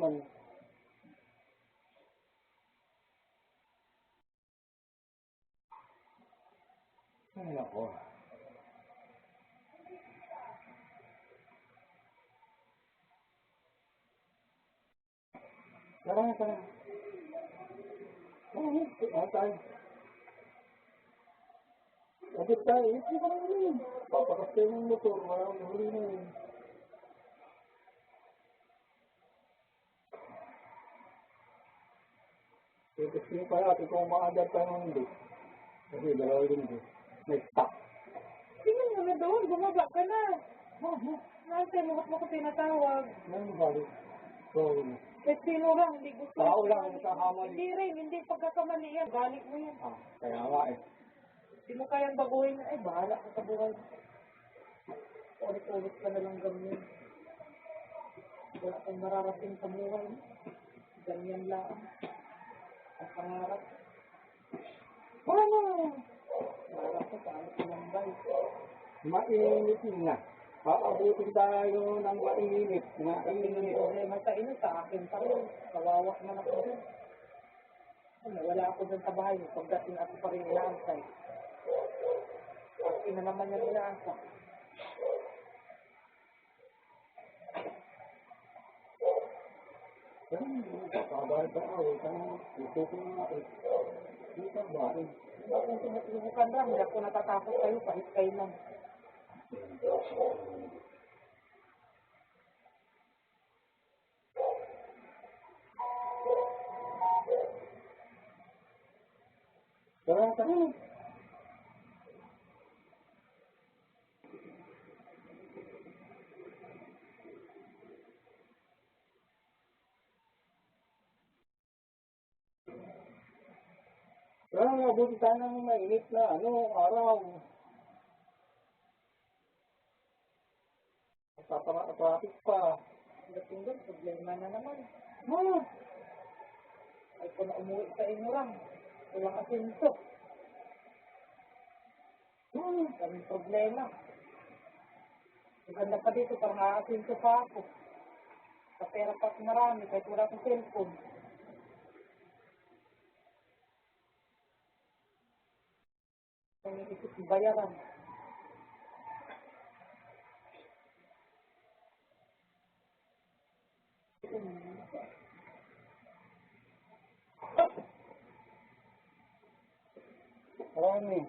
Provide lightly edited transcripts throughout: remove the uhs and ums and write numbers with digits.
naman. Ay, nako. Tara, tara. Tayo. Agad tayo. Hindi ka naman yun. Papakas tayo ng motor. Walang huli na yun. Kasi yung kaya atin kung maagad tayo ng hindi. Kasi dalawa din din. May stop. Tingnan mo na doon, bumaba ka na. Nante, mo ko tinatawag. Nang balik. So, Eh, sino lang, hindi gusto. tao lang ang nakakamali. Hindi rin, hindi pagkakamali yan. Balik mo yan. Kaya nga eh. Hindi mo kayang baguhin. Ay, bahala ka sa buhay. Ulit-ulit ka na lang ganyan. Wala kang mararating sa buhay. Ganyan lang. Ang pangarap. Ano? Pangarap ko, paano kumambay. Mainit na. Aabutin tayo ng mainit. Kasi yung problema sa inyo, sa akin pa rin. Kawawa na ako rin. Wala ako dun sa bahay. Pagdating ako pa rin inaantay. Kasi na naman yung inaantay. Kabahay pa ako. Ito ko nga eh. Dito ba rin? Bakit sinusubukan lang? Hindi ako natatakot kayo kahit kailan. Tara, tara. Tara, mabuti tayo ng mainit na araw. Traffic pa. Dating doon, problema na naman. Ha? Ay kung na umuwi sa inyo lang. Walang asinso. Daming problema. Maganda pa dito, parang aasinso pa ako. Sa pera pa marami, kahit wala akong cellphone. Ang isip yung bayaran. Marami.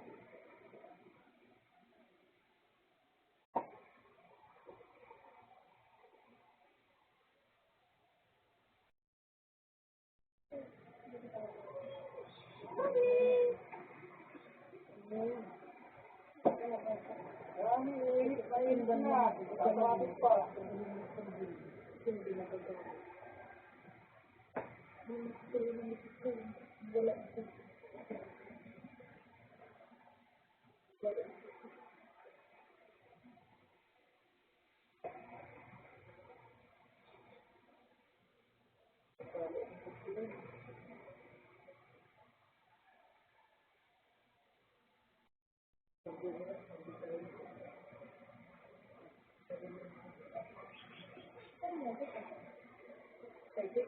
Marami, init na init na. Traffic pa. Hindi na gagawin. Wala ito.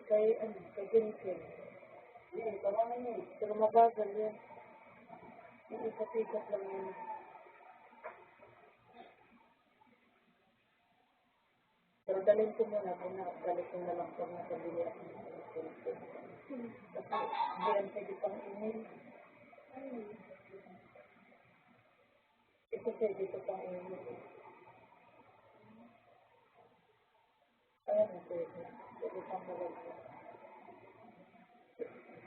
Kay Jensen. Hindi, parang pero mabagal yan. Yung isa-sikat lang yun. Pero dalhin ko muna, dalhin ko na lang pag nakabili ako ng cellphone. Kasi hindi yan pwede pang email. Ito pwede ko pang email. Kaya na pwede. Pwede pang malagyan.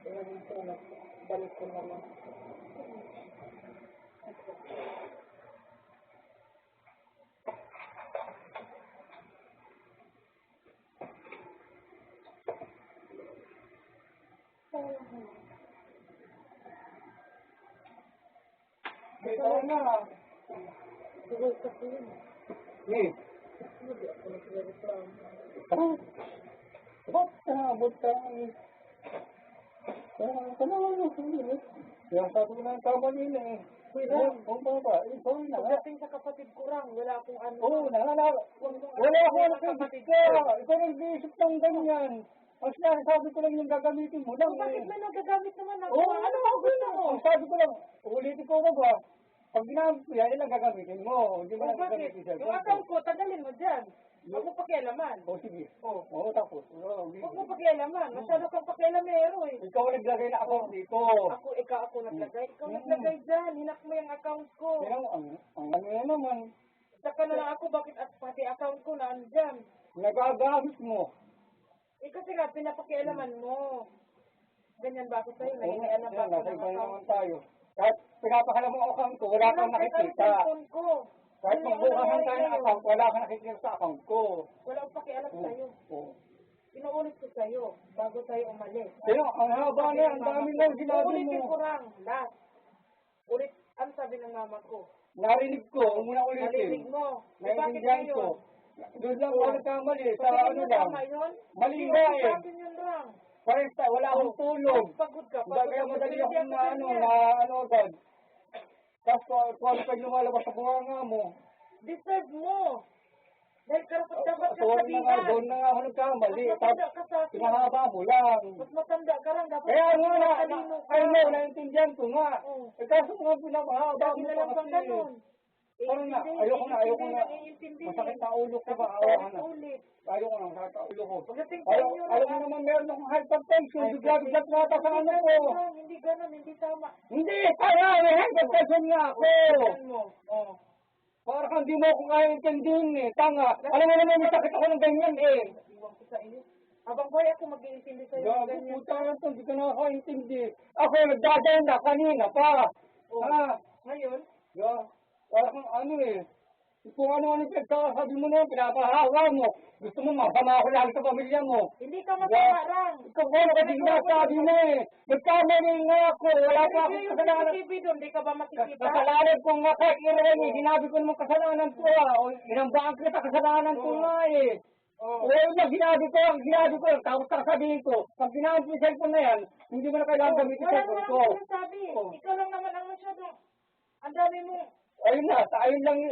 Kaya dito na, balik ko na lang. Ito na. Siguro kasi yun. Eh. Hindi ako nagre-reklamo. Abot tayo. Kaya sabi ko na yung tama nila eh. Kuya, Kung ba, ikaw na. pagdating sa kapatid ko lang, wala akong ano. Oo, wala akong kapatid ka. Ikaw nag-iisip ng ganyan. Ang sinasabi ko lang yung gagamitin mo lang. Bakit may nagagamit naman ako? Oo, Ano ba gusto mo? Ang sabi ko lang, ulitin ko ba? Pag ginamit mo yan, ilang gagamitin mo. Hindi mo O lang bakit? gagamitin sa Yung account ko, tagalin mo dyan. Huwag mo pakialaman. O sige. O, Oo, tapos. huwag mo pakialaman. Masyado kang pakialamero eh. Ikaw ang naglagay na account dito. Ako naglagay. Ikaw naglagay dyan. Hinak mo yung account ko. Kaya ang ano yan naman, Saka na lang ako, bakit at pati account ko na andyan? nagagamit mo. Eh kasi nga, pinapakialaman mo. Ganyan ba ako sa'yo? Oo, Nangingialam ba yan, ako nasa ng iba account? naman tayo. Kahit pinapakala mo ang account ko, wala kang Kahit ang nakikita. cellphone ko. Kahit Ano yung magbukasan nangyari tayo ng ngayon? account, wala kang nakikita sa account ko. Wala akong pakialam sa'yo. Oo. Inuulit ko sa'yo bago tayo umalis. Kaya ang haba na yan, ang dami lang sinabi Uulitin mo. ko lang. Last. Ulit. Ano sabi ng mama ko? Narinig ko, huwag mo na Narinig ulitin. mo. Eh, bakit Naiintindihan ko. ngayon? Doon lang ako nagkamali, sa Pati ano mo lang. tama yun? Mali Hindi nga ako eh. sa akin yun lang. Parang wala akong tulog. Pagod ka. Kaya madali ako na ano agad. Tapos kung pa lumalabas sa bunganga mo. Deserve mo. Dahil karapat dapat ka So, sabihan. doon na nga ako nagkamali. Mas matanda ka sa akin. Pinahaba mo lang. Mas matanda ka lang. Dapat Kaya nga na, matalino ka. ay mo, naintindihan ko nga. Oo. Eh kaso nga pinahaba Lagi mo na pa lang bang kasi. ganun? Parang na, ayoko na. Masakit na ulo ko ba? Awa na. Ulit. Ayoko na, masakit na ulo ko. Pagdating sa inyo na. Alam mo naman meron akong hypertension. Bigla-bigla tumata sa ano ko. Hindi ganun, hindi tama. Hindi, kaya may hypertension nga ako. Tingnan mo. Oh. Parang hindi mo ako kaya intindihin eh. Tanga. Alam mo naman may sakit ako ng ganyan eh. Iwan ko sa iyo. Habang buhay ako mag-iintindi sa iyo ng Gago ganyan. puta na to, hindi ka nakakaintindi. Ako nagdadayan na kanina pa. Oh. Ha? Ngayon, Parang ano eh. Kung ano-ano pinagkakasabi mo na, pinapahawa mo. Gusto mo masama ako lalo sa pamilya mo. hindi ka masama lang. Ikaw ano kasi sinasabi mo eh. Nagkamali nga ako. Wala pa akong Yung kasalanan. TV doon, di ka ba makikita? Kasalanan ko nga kahit ilan eh. Sinabi ko naman kasalanan ko ah. O, inambaan kita kasalanan ko nga eh. Oh. Well, ang sinabi ko, tapos sasabihin ko, pag ginamit mo yung cellphone na yan, hindi mo na kailangan gamitin yung Wala cellphone naman ko. ako sinasabi. Oh. Ikaw lang naman ang masyado. Ang dami mo. Ayun na,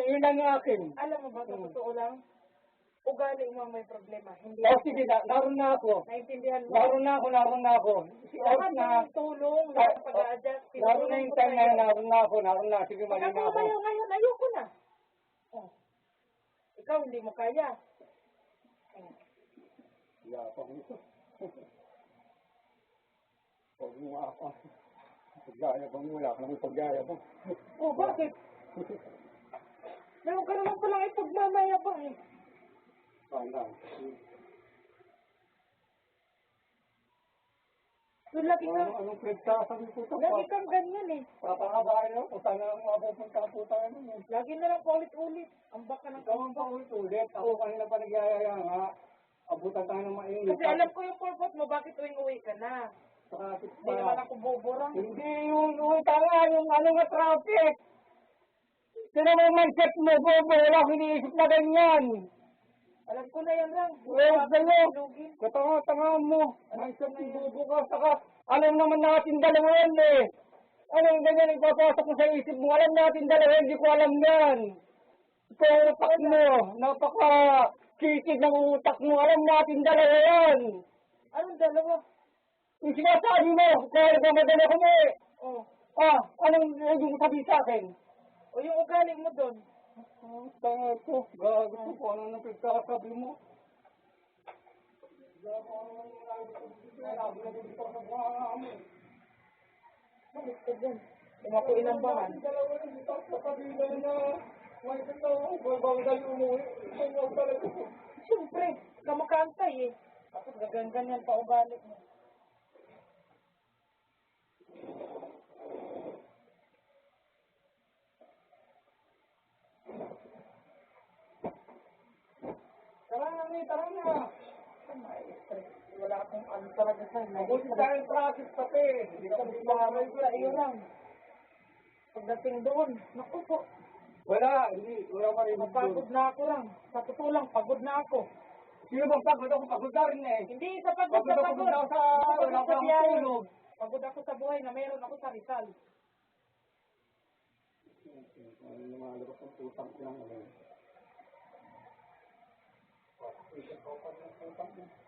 yun lang yung akin. Alam mo ba, sa totoo lang, ugali mo ang may problema. Hindi O sige, naroon na ako. Naintindihan mo? Naroon na ako. Lahat na, ng tulong, lahat ng pag-a-adjust. naroon na yung time na yun, naroon na. Sige, mali na Ako ako. ngayon, ayoko na. Oh. Ikaw, hindi mo kaya. Yapang ito. Huwag mo ako. Pagyayabang mo, wala ka naman pagyayabang. Oh, bakit? Meron ka naman palang ipagmamayabang eh. Sana. So, lagi kang, Anong pinagsasabi ko ito? lagi kang ganyan eh. Papangabayan ako, sana lang mapupunta ang puta ano mo. Lagi na lang paulit-ulit. Ang baka ng Ikaw ang paulit-ulit. Ako kanina pa nagyayaya nga. Abutan tayo ng mainit. Kasi alam ko yung purpose mo, bakit uwi ka na? Saka Hindi naman ako boborang. hindi yung tanga, yung ano nga traffic. Sino mo yung mindset mo, bobo, wala akong iniisip na ganyan. Alam ko na yan lang. Well, sa'yo, Lugin. katanga-tanga mo. Mindset mo, bobo ka, saka alam naman natin dalawa yan eh. Ano yung ganyan ang papasok mo sa isip mo? Alam natin dalawa, hindi ko alam yan. Ikaw ang utak mo, napaka-kisig ng utak mo. Alam natin dalawa yan. Anong dalawa? Yung sinasabi mo, kaya nagmamadala ko mo eh. Oh. Anong yung sabi sa akin? O yung ugali mo doon. Tanga ko, gago ko kung ano nang pinagkakasabi mo. Gago ko ano nang Balik ka dyan. Kung ako inambahan. dalawa rin, sasabihin na may ito, babawal umuwi. Ito mo talaga ko. Siyempre, kamakantay eh. Tapos gaganyan pa ugali mo. Tara na. Wala akong ano talaga sa'yo. Mabuti tayong traffic pati. Hindi ka Bawal sa iyo lang. Pagdating doon, naku po, wala, hindi. Wala pa rin napagod na ako lang. Sa totoo lang, pagod na ako. Sino bang pagod ako? Pagod na rin eh. Hindi sa pagod sa pagod. Pagod ako sa wala pa akong biyahe. tulog. Pagod ako sa buhay na meron ako sa Rizal. Ano lumalabas ang putang ko lang. Putang ko.